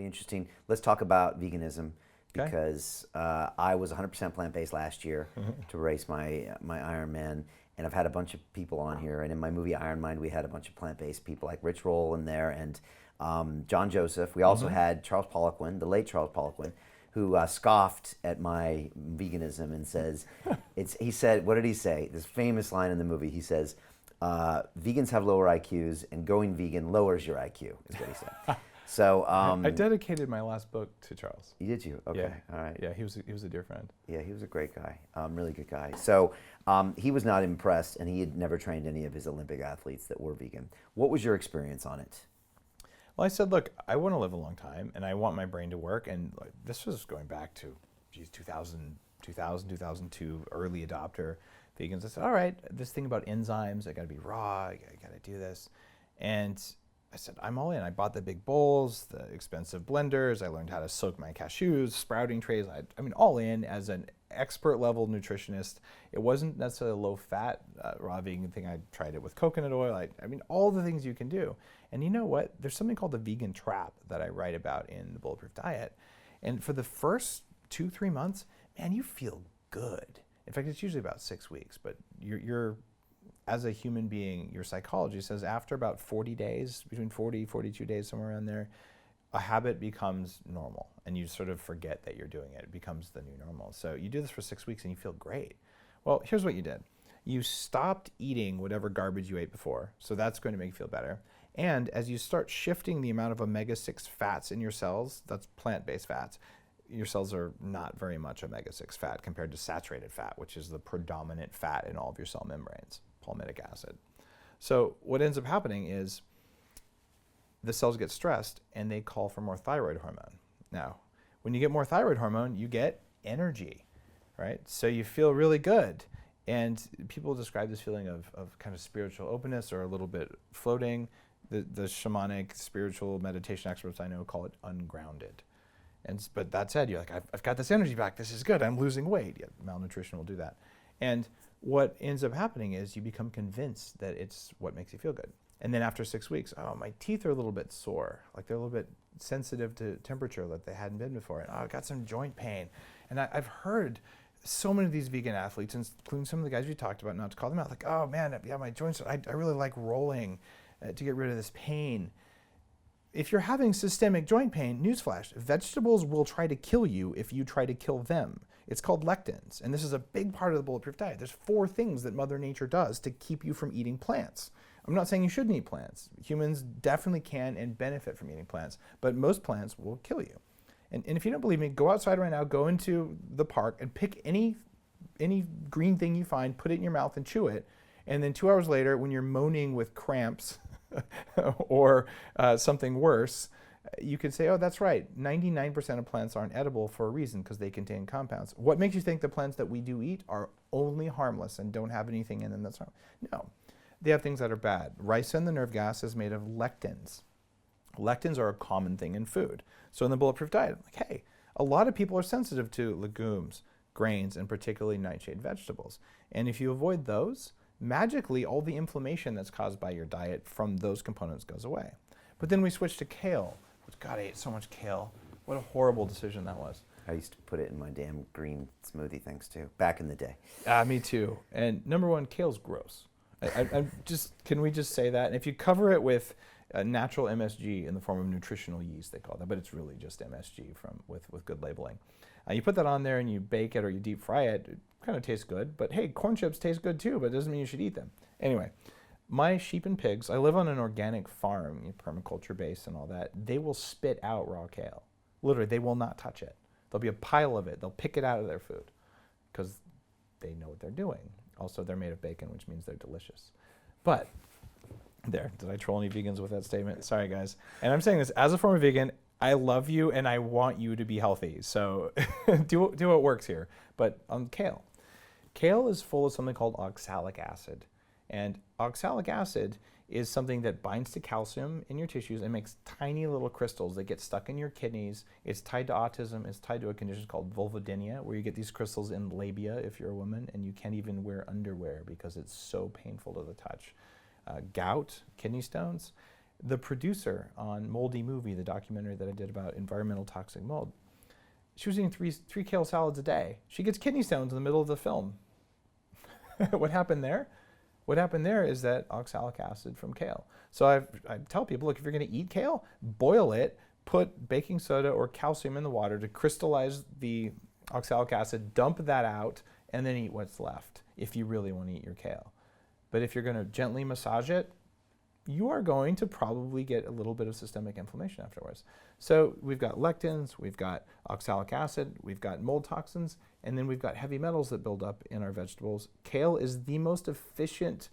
interesting. Let's talk about veganism because I was 100% plant-based last year to race my Ironman, and I've had a bunch of people on here. And in my movie Iron Mind, we had a bunch of plant-based people like Rich Roll in there and John Joseph. We also had Charles Poliquin, the late Charles Poliquin, who scoffed at my veganism and says, he said, what did he say? This famous line in the movie, he says, vegans have lower IQs and going vegan lowers your IQ, is what he said. So I dedicated my last book to Charles. Did you? Okay, yeah. all right. Yeah, he was a dear friend. Yeah, he was a great guy, really good guy. So he was not impressed, and he had never trained any of his Olympic athletes that were vegan. What was your experience on it? Well, I said, look, I want to live a long time, and I want my brain to work. And this was going back to, 2002, early adopter vegans. I said, all right, this thing about enzymes, I got to be raw, I got to do this. And I said, I'm all in. I bought the big bowls, the expensive blenders. I learned how to soak my cashews, sprouting trays. I mean, all in as an expert level nutritionist. It wasn't necessarily a low fat raw vegan thing. I tried it with coconut oil. I mean, all the things you can do. And you know what? There's something called the vegan trap that I write about in the Bulletproof Diet. And for the first 2-3 months, man, you feel good. In fact, it's usually about 6 weeks, but you're as a human being, your psychology says after about 40 days, between 40, 42 days, somewhere around there, a habit becomes normal and you sort of forget that you're doing it. It becomes the new normal. So you do this for 6 weeks and you feel great. Well, here's what you did. You stopped eating whatever garbage you ate before. So that's going to make you feel better. And as you start shifting the amount of omega-6 fats in your cells, that's plant-based fats, your cells are not very much omega-6 fat compared to saturated fat, which is the predominant fat in all of your cell membranes, palmitic acid. So what ends up happening is the cells get stressed and they call for more thyroid hormone. Now, when you get more thyroid hormone, you get energy, right? So you feel really good. And people describe this feeling of kind of spiritual openness or a little bit floating. The shamanic spiritual meditation experts I know call it ungrounded. But that said, you're like, I've got this energy back. This is good. I'm losing weight. Yeah, malnutrition will do that. And what ends up happening is you become convinced that it's what makes you feel good. And then after 6 weeks, oh, my teeth are a little bit sore. Like they're a little bit sensitive to temperature that they hadn't been before. And I've got some joint pain. And I've heard so many of these vegan athletes, including some of the guys we talked about, not to call them out, like, oh man, yeah, my joints, I really like rolling to get rid of this pain. If you're having systemic joint pain, newsflash, vegetables will try to kill you if you try to kill them. It's called lectins, and this is a big part of the Bulletproof Diet. There's 4 things that Mother Nature does to keep you from eating plants. I'm not saying you shouldn't eat plants. Humans definitely can and benefit from eating plants, but most plants will kill you. And if you don't believe me, go outside right now, go into the park and pick any green thing you find, put it in your mouth and chew it, and then 2 hours later, when you're moaning with cramps, or something worse, you could say, oh, that's right, 99% of plants aren't edible for a reason because they contain compounds. What makes you think the plants that we do eat are only harmless and don't have anything in them that's harmless? No, they have things that are bad. Ricin, the nerve gas, is made of lectins. Lectins are a common thing in food. So in the Bulletproof Diet, like, hey, a lot of people are sensitive to legumes, grains, and particularly nightshade vegetables. And if you avoid those, magically, all the inflammation that's caused by your diet from those components goes away. But then we switched to kale. God, I ate so much kale. What a horrible decision that was. I used to put it in my damn green smoothie things too, back in the day. Me too. And number one, kale's gross. Can we just say that? And if you cover it with natural MSG in the form of nutritional yeast, they call that, but it's really just MSG with good labeling. You put that on there and you bake it or you deep fry it. It kind of tastes good, but hey, corn chips taste good too, but it doesn't mean you should eat them. Anyway, my sheep and pigs, I live on an organic farm, permaculture based and all that. They will spit out raw kale. Literally, they will not touch it. There'll be a pile of it. They'll pick it out of their food because they know what they're doing. Also, they're made of bacon, which means they're delicious. But there, did I troll any vegans with that statement? Sorry, guys. And I'm saying this as a former vegan. I love you and I want you to be healthy. So do what works here. But on kale. Kale is full of something called oxalic acid. And oxalic acid is something that binds to calcium in your tissues and makes tiny little crystals that get stuck in your kidneys. It's tied to autism. It's tied to a condition called vulvodynia, where you get these crystals in labia if you're a woman, and you can't even wear underwear because it's so painful to the touch. Gout, kidney stones. The producer on Moldy Movie, the documentary that I did about environmental toxic mold, she was eating three kale salads a day. She gets kidney stones in the middle of the film. What happened there? What happened there is that oxalic acid from kale. So I tell people, look, if you're going to eat kale, boil it, put baking soda or calcium in the water to crystallize the oxalic acid, dump that out, and then eat what's left if you really want to eat your kale. But if you're going to gently massage it, you are going to probably get a little bit of systemic inflammation afterwards. So we've got lectins, we've got oxalic acid, we've got mold toxins, and then we've got heavy metals that build up in our vegetables. Kale is the most efficient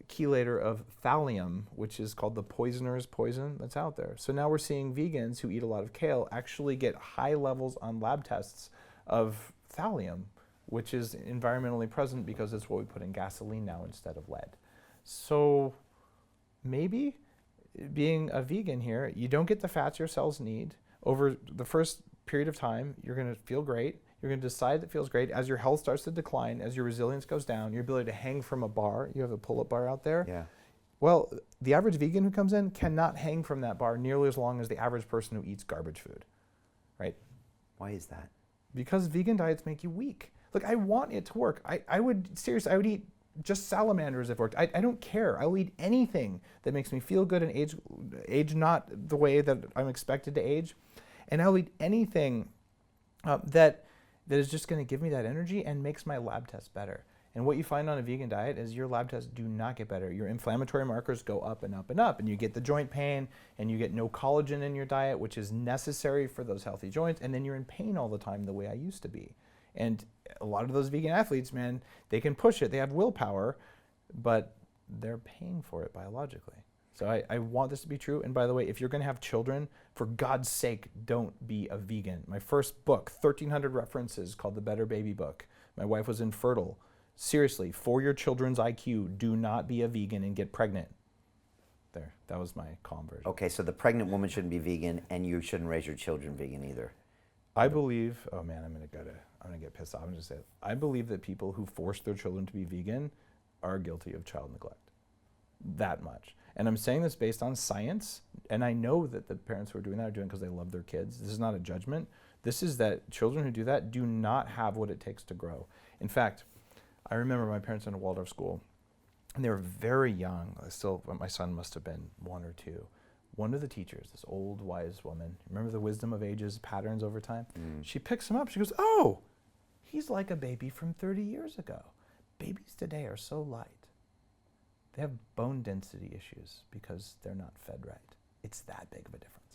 chelator of thallium, which is called the poisoner's poison that's out there. So now we're seeing vegans who eat a lot of kale actually get high levels on lab tests of thallium, which is environmentally present because it's what we put in gasoline now instead of lead. So maybe being a vegan here, you don't get the fats your cells need. Over the first period of time, you're going to feel great. You're going to decide that feels great. As your health starts to decline, as your resilience goes down, your ability to hang from a bar, you have a pull-up bar out there. Yeah. Well, the average vegan who comes in cannot hang from that bar nearly as long as the average person who eats garbage food, right? Why is that? Because vegan diets make you weak. Look, I want it to work. I would eat just salamanders if it worked. I don't care. I will eat anything that makes me feel good and age not the way that I'm expected to age. And I'll eat anything that is just going to give me that energy and makes my lab tests better. And what you find on a vegan diet is your lab tests do not get better. Your inflammatory markers go up and up and up, and you get the joint pain, and you get no collagen in your diet, which is necessary for those healthy joints, and then you're in pain all the time the way I used to be. And a lot of those vegan athletes, man, they can push it. They have willpower, but they're paying for it biologically. So I want this to be true. And by the way, if you're going to have children, for God's sake, don't be a vegan. My first book, 1,300 references, called The Better Baby Book. My wife was infertile. Seriously, for your children's IQ, do not be a vegan and get pregnant. There, that was my calm version. Okay, so the pregnant woman shouldn't be vegan, and you shouldn't raise your children vegan either. I believe, oh man, I'm gonna get pissed off and just say it. I believe that people who force their children to be vegan are guilty of child neglect. That much. And I'm saying this based on science, and I know that the parents who are doing that are doing it because they love their kids. This is not a judgment. This is that children who do that do not have what it takes to grow. In fact, I remember my parents went to Waldorf school, and they were very young. Still, my son must have been 1 or 2. One of the teachers, this old wise woman, remember the wisdom of ages, patterns over time? She picks him up. She goes, oh, he's like a baby from 30 years ago. Babies today are so light. They have bone density issues because they're not fed right. It's that big of a difference.